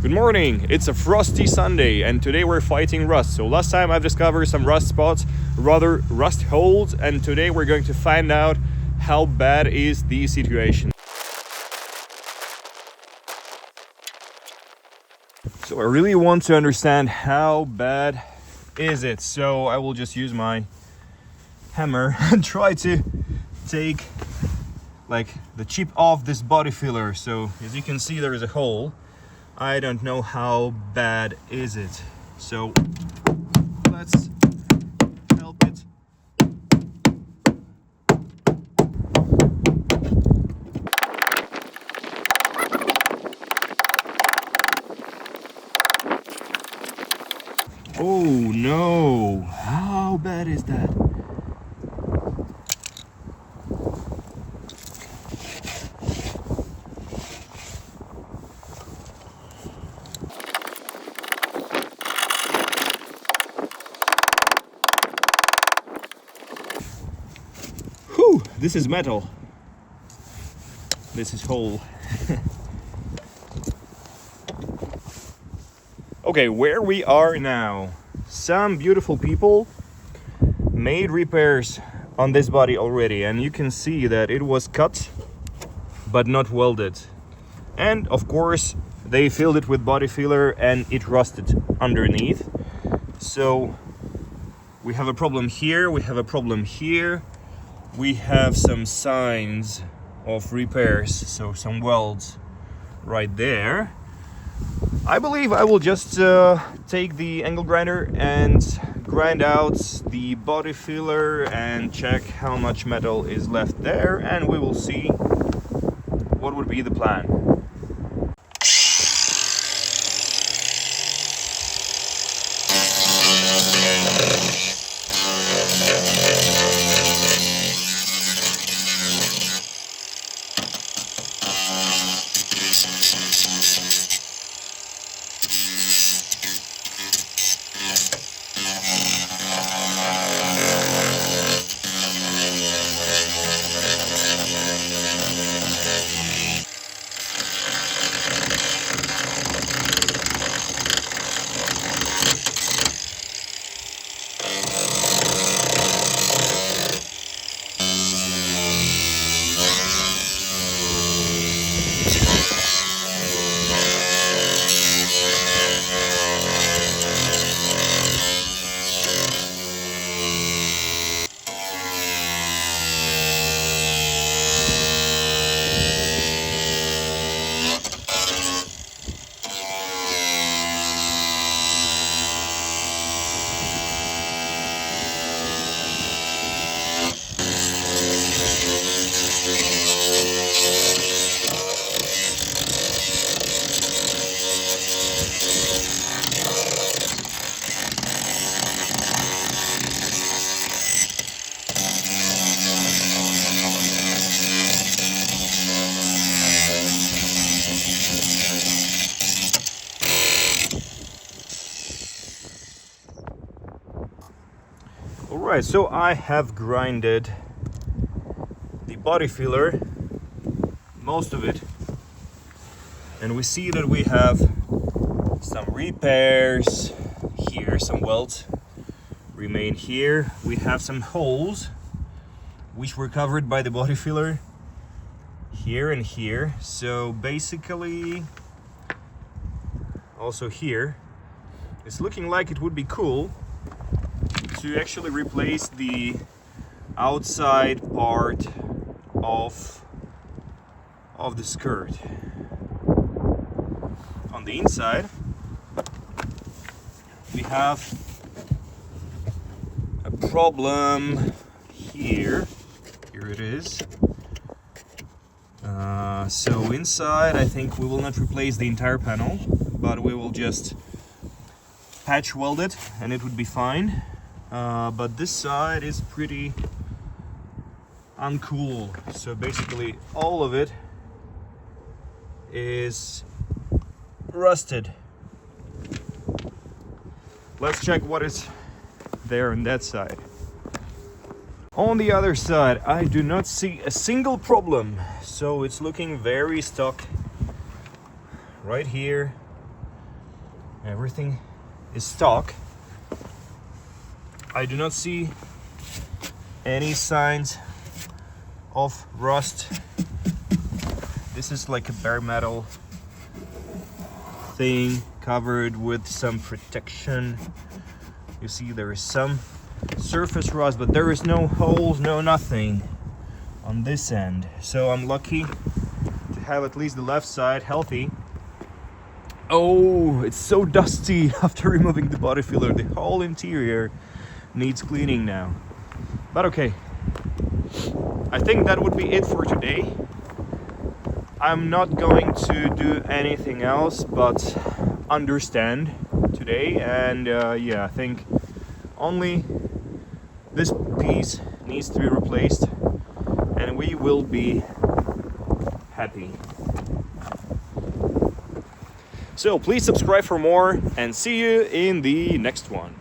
Good morning, it's a frosty Sunday and today we're fighting rust. So last time I've discovered some rust spots, rather rust holes, and today we're going to find out how bad is the situation. So I really want to understand how bad is it. So I will just use my hammer and try to take like the chip off this body filler. So as you can see, there is a hole. I don't know how bad is it. So let's help it. Oh no, how bad is that? Whew, this is metal. This is whole. Okay, where we are now. Some beautiful people made repairs on this body already, and you can see that it was cut but not welded. And of course, they filled it with body filler and it rusted underneath. So we have a problem here, we have a problem here. We have some signs of repairs, so some welds right there. I believe I will just take the angle grinder and grind out the body filler and check how much metal is left there, and we will see what would be the plan. Alright, so I have grinded the body filler, most of it, and we see that we have some repairs here, some welds remain here. We have some holes which were covered by the body filler here and here. So basically, also here, it's looking like it would be cool to actually replace the outside part of the skirt. On the inside, we have a problem here. Here it is. So inside, I think we will not replace the entire panel, but we will just patch weld it and it would be fine. But this side is pretty uncool. So basically all of it is rusted. Let's check what is there on that side. On the other side, I do not see a single problem. So it's looking very stock right here. Everything is stock. I do not see any signs of rust. This is like a bare metal thing covered with some protection. You see there is some surface rust, but there is no holes, no nothing on this end. So I'm lucky to have at least the left side healthy. Oh, it's so dusty after removing the body filler. The whole interior needs cleaning now. But okay, I think that would be it for today. I'm not going to do anything else but understand today, and yeah, I think only this piece needs to be replaced and we will be happy. So please subscribe for more and see you in the next one.